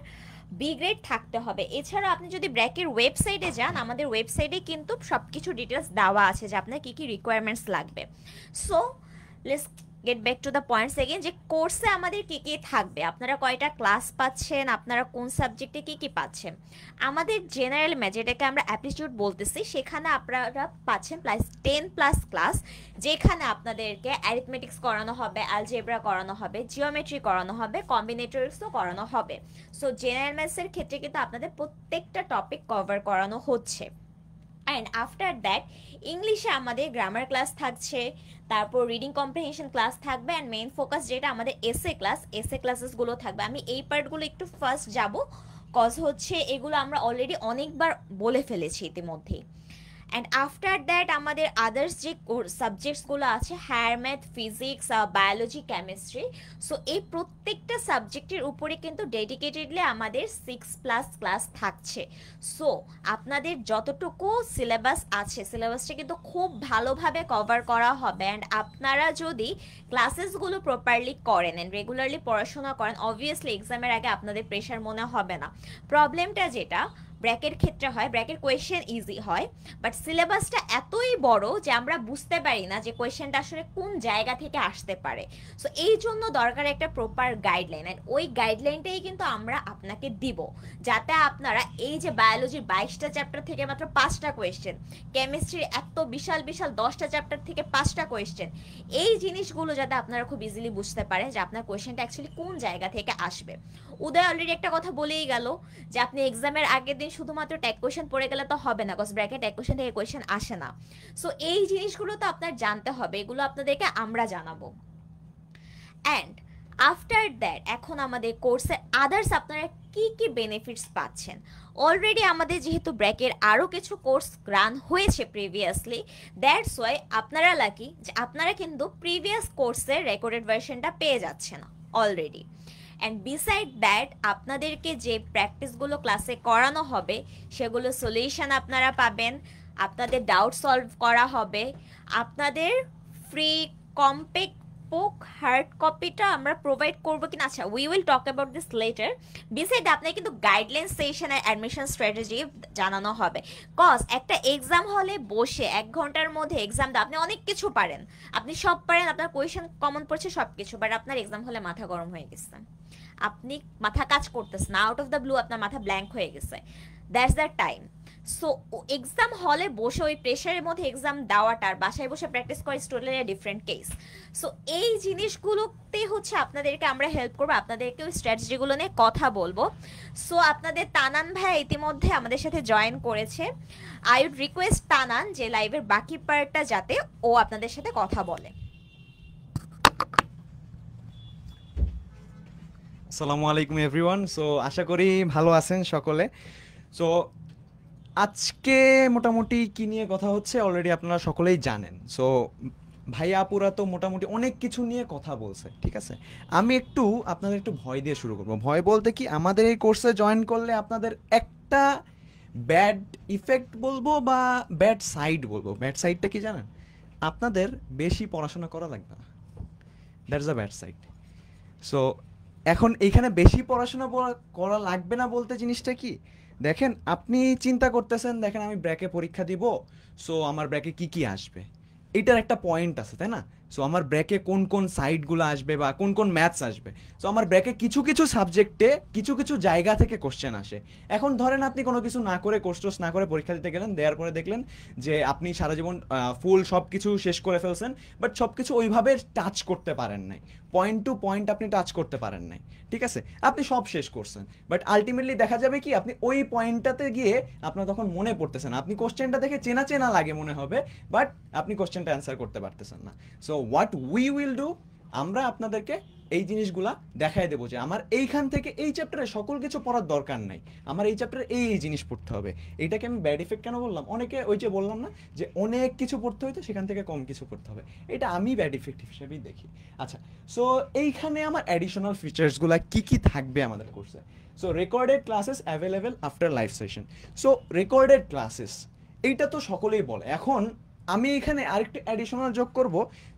বি গ্রেড থাকতে হবে। এছাড়া আপনি যদি ব্র্যাকের ওয়েবসাইটে যান, আমাদের ওয়েবসাইটে কিন্তু সব কিছু ডিটেলস দেওয়া আছে যে আপনার কী কী রিকোয়ারমেন্টস লাগবে। So let's get back to the points again, যে কোর্সে আমাদের কী কী থাকবে, আপনারা কয়টা ক্লাস পাচ্ছেন, আপনারা কোন সাবজেক্টে কী কী পাচ্ছেন। আমাদের জেনারেল ম্যাথ, যেটাকে আমরা অ্যাপটিটিউড বলতেছি, সেখানে আপনারা পাচ্ছেন প্লাস 10+ ক্লাস, যেখানে আপনাদেরকে অ্যারিথমেটিক্স করানো হবে, অ্যালজেব্রা করানো হবে, জিওমেট্রি করানো হবে, কম্বিনেটরিক্সও করানো হবে। সো জেনারেল ম্যাথসের ক্ষেত্রে কিন্তু আপনাদের প্রত্যেকটা টপিক কভার করানো হচ্ছে। অ্যান্ড আফটার দ্যাট ইংলিশে আমাদের গ্রামার ক্লাস থাকছে, তারপর রিডিং কম্প্রিহেনশন ক্লাস থাকবে, অ্যান্ড মেইন ফোকাস যেটা আমাদের এসএ ক্লাসেসগুলো থাকবে। আমি এই পার্টগুলো একটু ফার্স্ট যাব, কজ হচ্ছে এগুলো আমরা অলরেডি অনেকবার বলে ফেলেছি ইতিমধ্যেই। অ্যান্ড আফটার দ্যাট আমাদের আদার্স যে সাবজেক্টসগুলো আছে, higher math, physics, biology, chemistry, so এই প্রত্যেকটা সাবজেক্টের উপরে কিন্তু ডেডিকেটেডলি আমাদের 6+ ক্লাস থাকছে। সো আপনাদের যতটুকু সিলেবাস আছে, সিলেবাসটা কিন্তু খুব ভালোভাবে কভার করা হবে। অ্যান্ড আপনারা যদি ক্লাসেসগুলো প্রপারলি করেন অ্যান্ড রেগুলারলি পড়াশোনা করেন, অবভিয়াসলি এক্সামের আগে আপনাদের প্রেশার মনে হবে না। প্রবলেমটা যেটা ব্র্যাকের ক্ষেত্রে হয়, ব্র্যাকের কোয়েশ্চেন ইজি হয়, বাট সিলেবাসটা এতই বড় যে আমরা বুঝতে পারি না যে কোয়েশ্চেনটা আসলে কোন জায়গা থেকে আসতে পারে। সো এই জন্য দরকার একটা প্রপার গাইডলাইন, অ্যান্ড ওই গাইডলাইনটাই কিন্তু আমরা আপনাকে দিব, যাতে আপনারা এই যে বায়োলজির 22টা চ্যাপ্টার থেকে মাত্র 5টা কোয়েশ্চেন, কেমিস্ট্রির এত বিশাল বিশাল 10টা চ্যাপ্টার থেকে 5টা কোয়েশ্চেন, এই জিনিসগুলো যাতে আপনারা খুব ইজিলি বুঝতে পারেন যে আপনার কোয়েশ্চেনটা অ্যাকচুয়ালি কোন জায়গা থেকে আসবে। উদয় অলরেডি একটা কথা বলেই গেল যে আপনি এক্সামের আগের দিন শুধুমাত্র ট্যাগ কোয়েশ্চেন পড়ে গেলে তো হবে না, কজ ব্র্যাকেট ট্যাগ কোয়েশ্চেন থেকে কোয়েশ্চেন আসে না। সো এই জিনিসগুলো তো আপনার জানতে হবে, এগুলো আপনাদেরকে আমরা জানাবো। অ্যান্ড আফটার দ্যাট এখন আমাদের কোর্সে আদার্স আপনারা কি কি বেনিফিটস পাচ্ছেন। অলরেডি আমাদের যেহেতু ব্র্যাকের আরও কিছু কোর্স রান হয়েছে প্রিভিয়াসলি, দ্যাটস ওয়াই আপনারা লাকি যে আপনারা কিন্তু প্রিভিয়াস কোর্সের রেকর্ডেড ভার্সনটা পেয়ে যাচ্ছেন অলরেডি। অ্যান্ড বিসাইড দ্যাট আপনাদেরকে যে প্র্যাকটিসগুলো ক্লাসে করানো হবে সেগুলো সলিউশন আপনারা পাবেন, আপনাদের ডাউট সলভ করা হবে, আপনাদের ফ্রি কম্প্যাক্ট বুক হার্ড কপিটা আমরা প্রোভাইড করবো কিনা, আচ্ছা we will talk about this letter. Beside আপনাকে কিন্তু গাইডলাইন সেশন আর অ্যাডমিশন স্ট্র্যাটেজি জানানো হবে, কজ একটা এক্সাম হলে বসে 1 ঘন্টার মধ্যে এক্সাম দেওয়া, আপনি অনেক কিছু পারেন, আপনি সব পারেন, আপনার কোয়েশ্চেন কমন পড়ছে সব কিছু, বাট আপনার এক্সাম হলে মাথা গরম হয়ে গেছে, আপনি মাথা কাজ করতেছে না, আউট অফ দ্য ব্লু আপনার মাথা ব্ল্যাঙ্ক হয়ে গেছে, that's the time. So exam হলে বসে ওই প্রেশারের মধ্যে এক্সাম দেওয়াটার বাসায় বসে প্র্যাকটিস করা টোটালি ডিফারেন্ট কেস। সো এই জিনিসগুলোতে হচ্ছে আপনাদেরকে আমরা হেল্প করবো, আপনাদেরকে ওই স্ট্র্যাটেজিগুলো নিয়ে কথা বলবো। সো আপনাদের তানান ভাই ইতিমধ্যে আমাদের সাথে জয়েন করেছে, আই উড রিকোয়েস্ট তানান যে লাইভের বাকি পার্টটা যাতে ও আপনাদের সাথে কথা বলে। আসসালামু আলাইকুম এভরিওয়ান। সো আশা করি ভালো আছেন সকলে। সো আজকে মোটামুটি কি নিয়ে কথা হচ্ছে অলরেডি আপনারা সকলেই জানেন। সো ভাইয়া আপুরা তো মোটামুটি অনেক কিছু নিয়ে কথা বলছে, ঠিক আছে। আমি আপনাদের একটু ভয় দিয়ে শুরু করবো। ভয় বলতে কি, আমাদের এই কোর্সে জয়েন করলে আপনাদের একটা ব্যাড ইফেক্ট বলবো বা ব্যাড সাইড বলবো। ব্যাড সাইডটা কি জানেন? আপনাদের বেশি পড়াশোনা করা লাগবে না, that's the bad side. So এখন এইখানে বেশি পড়াশোনা করা লাগবে না বলতে জিনিসটা কি, দেখেন আপনি চিন্তা করতেছেন, দেখেন আমি ব্র্যাকে পরীক্ষা দিব, সো আমার ব্র্যাকে কি কি আসবে, এটার একটা পয়েন্ট আছে, তাই না? সো আমার ব্র্যাকে কোন কোন সাইডগুলো আসবে বা কোন কোন ম্যাথস আসবে। সো আমার ব্র্যাকে কিছু কিছু সাবজেক্টে কিছু কিছু জায়গা থেকে কোশ্চেন আসে। এখন ধরেন আপনি কোনো কিছু না করে, কোর্স টোর্স না করে পরীক্ষা দিতে গেলেন, দেওয়ার পরে দেখলেন যে আপনি সারা জীবন ফুল সব কিছু শেষ করে ফেলছেন, বাট সব কিছু ওইভাবে টাচ করতে পারেন নাই, পয়েন্ট টু পয়েন্ট আপনি টাচ করতে পারেন নাই, ঠিক আছে? আপনি সব শেষ করছেন, বাট আলটিমেটলি দেখা যাবে কি আপনি ওই পয়েন্টটাতে গিয়ে আপনার তখন মনে পড়তেছে না, আপনি কোশ্চেনটা দেখে চেনা চেনা লাগে মনে হবে, বাট আপনি কোশ্চেনটা অ্যান্সার করতে পারতেছেন না। So what we will do, আমরা আপনাদেরকে এই জিনিসগুলা দেখাই দেবো যে আমার এইখান থেকে এই চ্যাপ্টারে সকল কিছু পড়ার দরকার নাই, আমার এই চ্যাপ্টারে এই এই জিনিস পড়তে হবে। এইটাকে আমি ব্যাড ইফেক্ট কেন বললাম? অনেকে ওই যে বললাম না যে অনেক কিছু পড়তে হয়তো সেখান থেকে কম কিছু পড়তে হবে, এটা আমি ব্যাড ইফেক্ট হিসেবেই দেখি। আচ্ছা, সো এইখানে আমার অ্যাডিশনাল ফিচার্সগুলো কি কি থাকবে আমাদের কোর্সে? So recorded classes available after live session. So recorded classes এইটা তো সকলেই বলে, এখন আমি এখানে আরেকটু অ্যাডিশনাল যোগ করব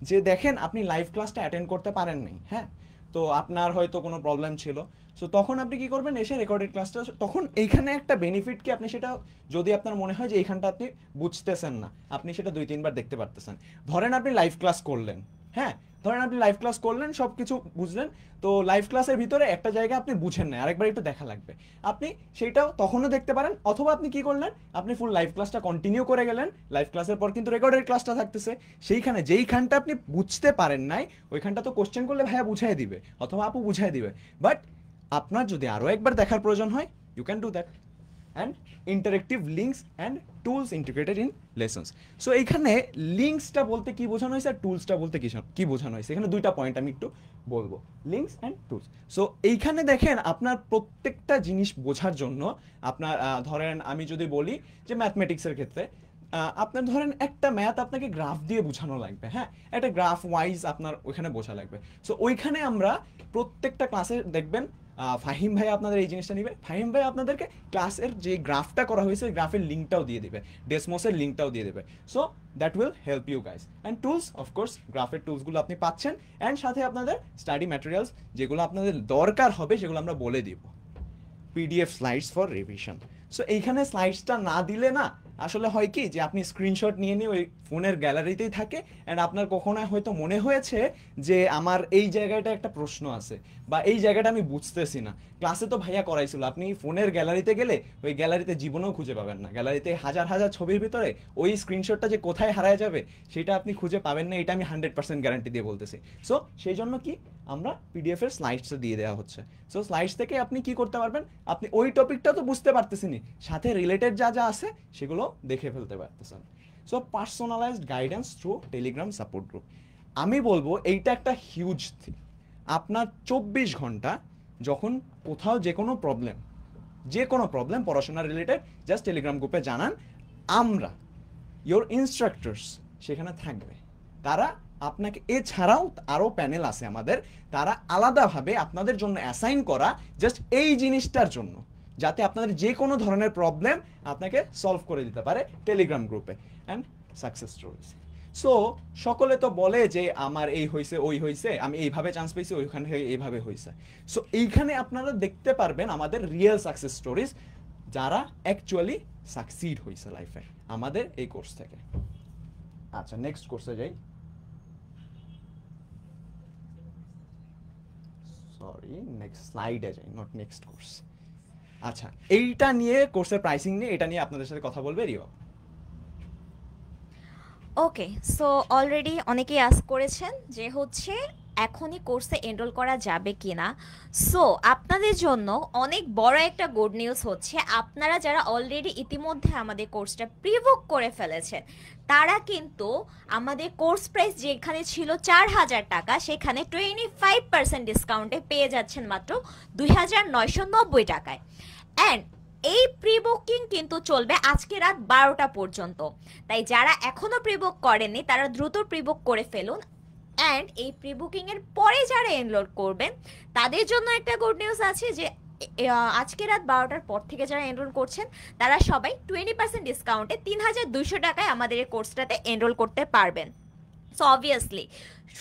যে দেখেন আপনি লাইভ ক্লাসটা অ্যাটেন্ড করতে পারেন নাই, হ্যাঁ, তো আপনার হয়তো কোনো প্রবলেম ছিল, সো তখন আপনি কি করবেন, এসে রেকর্ডেড ক্লাসটা, তখন এইখানে একটা বেনিফিট কি, আপনি সেটা যদি আপনার মনে হয় যে এইখানটা আপনি বুঝতেছেন না, আপনি সেটা 2-3 বার দেখতে পারতেছেন। ধরেন আপনি লাইভ ক্লাস করলেন, হ্যাঁ, ধরেন আপনি লাইভ ক্লাস করলেন, সব কিছু বুঝলেন, তো লাইভ ক্লাসের ভিতরে একটা জায়গা আপনি বুঝেন না, আরেকবার একটু দেখা লাগবে, আপনি সেইটাও তখনও দেখতে পারেন। অথবা আপনি কি করলেন, আপনি ফুল লাইভ ক্লাসটা কন্টিনিউ করে গেলেন, লাইভ ক্লাসের পর কিন্তু রেকর্ডেড ক্লাসটা থাকতেছে, সেইখানে যেইখানটা আপনি বুঝতে পারেন নাই ওইখানটা তো কোশ্চেন করলে ভাইয়া বুঝাই দিবে অথবা আপু বুঝাই দিবে, বাট আপনার যদি আরও একবার দেখার প্রয়োজন হয়, you can do that. And interactive links and tools integrated in lessons. So এইখানে লিঙ্কসটা বলতে কি বোঝানো হয়েছে আর টুলসটা বলতে কি বোঝানো হয়েছে, এখানে দুইটা পয়েন্ট আমি একটু বলবো, লিঙ্কস অ্যান্ড টুলস। সো এইখানে দেখেন আপনার প্রত্যেকটা জিনিস বোঝার জন্য আপনার ধরেন আমি যদি বলি যে ম্যাথমেটিক্সের ক্ষেত্রে আপনার ধরেন একটা ম্যাথ আপনাকে গ্রাফ দিয়ে বোঝানো লাগবে, হ্যাঁ, একটা গ্রাফ ওয়াইজ আপনার ওইখানে বোঝা লাগবে। সো ওইখানে আমরা প্রত্যেকটা ক্লাসে দেখবেন ফাহিম ভাই আপনাদের এই জিনিসটা নিবে, ফাহিম ভাই আপনাদেরকে ক্লাসের যে গ্রাফটা করা হয়েছে গ্রাফের লিঙ্কটাও দিয়ে দিবে, ডেসমোসের লিঙ্কটাও দিয়ে দেবে। So that will help you guys. And tools, of course গ্রাফের টুলসগুলো আপনি পাচ্ছেন, অ্যান্ড সাথে আপনাদের স্টাডি ম্যাটেরিয়ালস যেগুলো আপনাদের দরকার হবে সেগুলো আমরা বলে দিব, PDF slides for revision. So এইখানে স্লাইডসটা না দিলে না আসলে হয় কি যে আপনি স্ক্রিনশট নিয়ে নিয়ে ওই ফোনের গ্যালারিতেই থাকে, অ্যান্ড আপনার কখনো হয়তো মনে হয়েছে যে আমার এই জায়গাটা একটা প্রশ্ন আছে বা এই জায়গাটা আমি বুঝতেছি না, ক্লাসে তো ভাইয়া করাইছিল, আপনি ফোনের গ্যালারিতে গেলে ওই গ্যালারিতে জীবনেও খুঁজে পাবেন না, গ্যালারিতে হাজার হাজার ছবির ভিতরে ওই স্ক্রিনশটটা যে কোথায় হারায় যাবে সেটা আপনি খুঁজে পাবেন না, এটা আমি 100% গ্যারান্টি দিয়ে বলতেছি। সো সেই জন্য কি আমরা পিডিএফ এর স্লাইডস দিয়ে দেওয়া হচ্ছে। সো স্লাইডস থেকে আপনি কি করতে পারবেন, আপনি ওই টপিকটা তো বুঝতে পারতেছেন, সাথে রিলেটেড যা যা আছে সেগুলো দেখে ফেলতে পারতেছেন। So personalised guidance through Telegram support group, আমি বলবো এইটা একটা হিউজ থিং। আপনার 24 ঘন্টা যখন কোথাও যে কোনো প্রবলেম পড়াশোনা রিলেটেড জাস্ট টেলিগ্রাম গ্রুপে জানান, আমরা ইয়োর ইনস্ট্রাক্টরস সেখানে থাকবে, তারা আপনাকে, এছাড়াও আরও প্যানেল আছে আমাদের, তারা আলাদাভাবে আপনাদের জন্য অ্যাসাইন করা জাস্ট এই জিনিসটার জন্য, যাতে আপনাদের যে কোনো ধরনের প্রবলেম আপনাকে সলভ করে দিতে পারে টেলিগ্রাম গ্রুপে। And success stories. সো সকলে তো বলে যে আমার এই হয়েছে ওই হয়েছে, আমি এইভাবে চান্স পেয়েছি, ওইখানে এইভাবে হয়েছে। সো এইখানে আপনারা দেখতে পারবেন আমাদের রিয়েল সাকসেস স্টোরিজ, যারা অ্যাকচুয়ালি সাকসিড হয়েছে লাইফে আমাদের এই কোর্স থেকে। আচ্ছা, নেক্সট কোর্সে যাই। সরি, নেক্সট স্লাইডে যাই, নট নেক্সট কোর্স। আচ্ছা, এইটা নিয়ে কোর্সের প্রাইসিং নিয়ে এটা নিয়ে আপনাদের সাথে কথা বলবে রিও। ওকে, সো অলরেডি অনেকেই আস্ক করেছেন যে হচ্ছে এখনই কোর্সে এনরোল করা যাবে কিনা। সো আপনাদের জন্য অনেক বড় একটা গুড নিউজ হচ্ছে, আপনারা যারা অলরেডি ইতিমধ্যে আমাদের কোর্সটা প্রিবুক করে ফেলেছেন তারা কিন্তু আমাদের কোর্স প্রাইস যেখানে ছিল 4000 টাকা সেখানে 25% ডিসকাউন্টে পেয়ে যাচ্ছেন মাত্র 2990 টাকায়। অ্যান্ড এই প্রি বুকিং কিন্তু চলবে আজকে রাত 12টা পর্যন্ত, তাই যারা এখনো প্রি বুক করেননি তারা দ্রুত প্রি বুক করে ফেলুন। অ্যান্ড এই প্রি বুকিং এর পরে যারা এনরোল করবেন তাদের জন্য একটা গুড নিউজ আছে যে আজকে রাত 12টার পর থেকে যারা এনরোল করছেন তারা সবাই 20% ডিসকাউন্টে 3200 টাকায় আমাদের এই কোর্সটাতে এনরোল করতে পারবেন। সো অবভিয়াসলি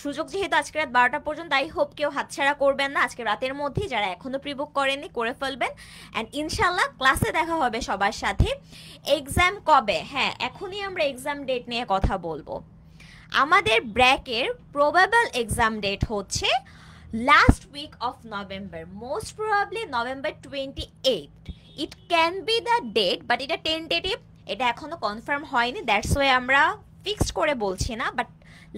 সুযোগ যেহেতু আজকে রাত 12টা পর্যন্ত, আই হোপ কেউ হাতছাড়া করবেন না, আজকে রাতের মধ্যেই যারা এখনো প্রি বুক করেননি করে ফেলবেন। অ্যান্ড ইনশাল্লাহ ক্লাসে দেখা হবে সবার সাথে। এক্সাম কবে? হ্যাঁ, এখনই আমরা এক্সাম ডেট নিয়ে কথা বলবো। আমাদের ব্র্যাকের প্রবাবল এক্সাম ডেট হচ্ছে last week of November, most probably November 28। It can be the date, but এটা টেন্টেটিভ, এটা এখনো কনফার্ম হয়নি, দ্যাটস ওয়াই আমরা ফিক্সড করে বলছি না। But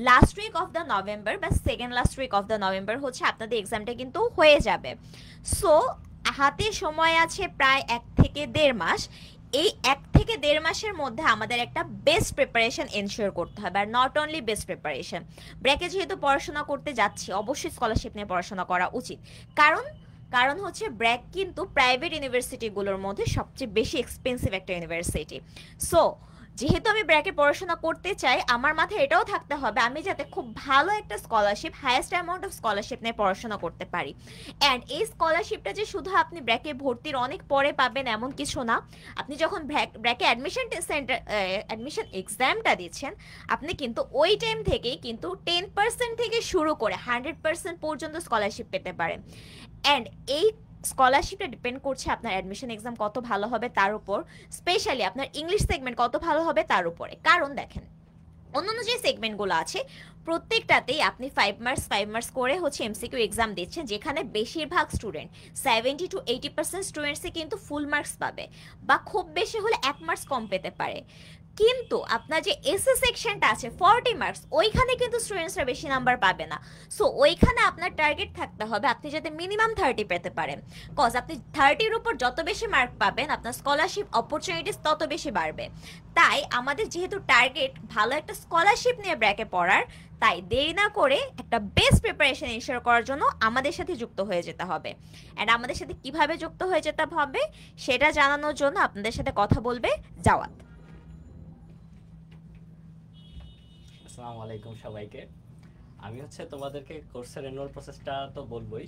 last week of the November বা second last week of the November হচ্ছে আপনাদের এক্সামটা কিন্তু হয়ে যাবে। সো হাতে সময় আছে প্রায় 1 থেকে 1.5 মাস। এই 1 থেকে 1.5 মাসের মধ্যে আমাদের একটা বেস্ট প্রিপারেশন এনশিওর করতে হবে। আর নট অনলি বেস্ট প্রিপারেশন, ব্র্যাকে যেহেতু পড়াশোনা করতে যাচ্ছি অবশ্যই স্কলারশিপ নিয়ে পড়াশোনা করা উচিত। কারণ হচ্ছে ব্র্যাক কিন্তু প্রাইভেট ইউনিভার্সিটিগুলোর মধ্যে সবচেয়ে বেশি এক্সপেন্সিভ একটা ইউনিভার্সিটি। সো যেহেতু আমি ব্র্যাকে পড়াশোনা করতে চাই, আমার মাথায় এটাও থাকতে হবে আমি যাতে খুব ভালো একটা scholarship, highest amount of scholarship নিয়ে পড়াশোনা করতে পারি। অ্যান্ড এই স্কলারশিপটা যে শুধু আপনি ব্র্যাকে ভর্তির অনেক পরে পাবেন এমন কিছু না। আপনি যখন ব্র্যাকে অ্যাডমিশন এক্সামটা দিচ্ছেন, আপনি কিন্তু ওই টাইম থেকেই কিন্তু 10% থেকে শুরু করে 100% পর্যন্ত স্কলারশিপ পেতে পারেন। অ্যান্ড এই স্কলারশিপটা ডিপেন্ড করছে আপনার অ্যাডমিশন এক্সাম কত ভালো হবে তার উপর, স্পেশালি আপনার ইংলিশ সেগমেন্ট কত ভালো হবে তার উপরে। কারণ দেখেন, অন্যান্য যে সেগমেন্টগুলো আছে প্রত্যেকটাতেই আপনি 5 মার্কস করে হচ্ছে এমসিকিউ এক্সাম দিচ্ছেন, যেখানে বেশিরভাগ স্টুডেন্ট 70 to 80% স্টুডেন্টসই কিন্তু ফুল মার্কস পাবে, বা খুব বেশি হলে 1 মার্কস কম পেতে পারে। কিন্তু আপনার যে এসএ সেকশনটা আছে 40 মার্কস, ওইখানে কিন্তু স্টুডেন্টসরা বেশি নাম্বার পাবে না। সো ওইখানে আপনার টার্গেট থাকতে হবে আপনি যাতে মিনিমাম 30 পেতে পারেন, কজ আপনি 30-র উপর যত বেশি মার্ক পাবেন আপনার স্কলারশিপ অপরচুনিটিস তত বেশি বাড়বে। তাই আমাদের যেহেতু টার্গেট ভালো একটা স্কলারশিপ নিয়ে ব্র্যাকে পড়ার, তাই দেরি না করে একটা বেস্ট প্রিপারেশন এনশিওর করার জন্য আমাদের সাথে যুক্ত হয়ে যেতে হবে। অ্যান্ড আমাদের সাথে কিভাবে যুক্ত হয়ে যেতে হবে সেটা জানানোর জন্য আপনাদের সাথে কথা বলবে জাওয়াত। আসসালামু আলাইকুম সবাইকে। আমি হচ্ছে তোমাদেরকে কোর্সের এনরোল প্রসেসটা তো বলবোই,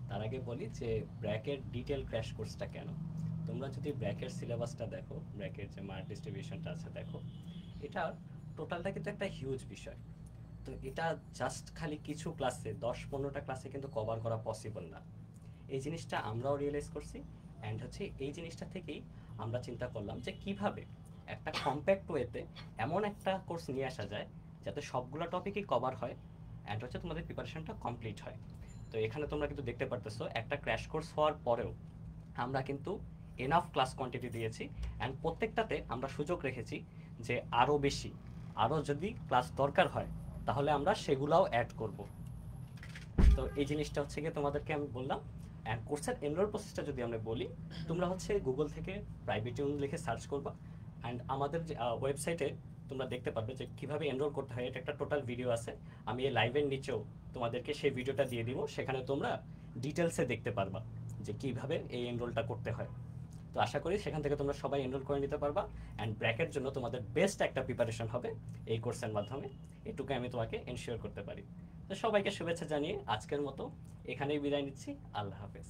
তার আগে বলি যে ব্র্যাকের ডিটেল ক্র্যাশ কোর্সটা কেন। তোমরা যদি ব্র্যাকের সিলেবাসটা দেখো, ব্র্যাকের যে মার্ক ডিস্ট্রিবিউশনটা আছে দেখো, এটা টোটালটা কিন্তু একটা হিউজ বিষয়। তো এটা জাস্ট খালি কিছু ক্লাসে 10-15টা ক্লাসে কিন্তু কভার করা পসিবল না। এই জিনিসটা আমরাও রিয়েলাইজ করছি, অ্যান্ড হচ্ছে এই জিনিসটা থেকেই আমরা চিন্তা করলাম যে কিভাবে একটা কম্প্যাক্ট ওয়েতে এমন একটা কোর্স নিয়ে আসা যায় যাতে সবগুলো টপিকই কভার হয় অ্যান্ড হচ্ছে তোমাদের প্রিপারেশনটা কমপ্লিট হয়। তো এখানে তোমরা কিন্তু দেখতে পারতেছো একটা ক্র্যাশ কোর্স হওয়ার পরেও আমরা কিন্তু এনাফ ক্লাস কোয়ান্টিটি দিয়েছি, অ্যান্ড প্রত্যেকটাতে আমরা সুযোগ রেখেছি যে আরও বেশি, আরও যদি ক্লাস দরকার হয় তাহলে আমরা সেগুলাও অ্যাড করব। তো এই জিনিসটা হচ্ছে গিয়ে তোমাদেরকে আমি বললাম। অ্যান্ড কোর্সের এনরোল প্রসেসটা যদি আমরা বলি, তোমরা হচ্ছে গুগল থেকে প্রাইভেট ইউন লিখে সার্চ করবা, অ্যান্ড আমাদের যে ওয়েবসাইটে তোমরা দেখতে পারবে যে কীভাবে এনরোল করতে হয়। এটা একটা টোটাল ভিডিও আছে, আমি এই লাইভের নিচেও তোমাদেরকে সেই ভিডিওটা দিয়ে দিব, সেখানে তোমরা ডিটেলসে দেখতে পারবা যে কীভাবে এই এনরোলটা করতে হয়। তো আশা করি সেখান থেকে তোমরা সবাই এনরোল করে নিতে পারবা, অ্যান্ড ব্র্যাকের জন্য তোমাদের বেস্ট একটা প্রিপারেশন হবে এই কোর্সের মাধ্যমে, এটুকু আমি তোমাকে এনশিওর করতে পারি। তো সবাইকে শুভেচ্ছা জানিয়ে আজকের মতো এখানেই বিদায় নিচ্ছি। আল্লাহ হাফেজ।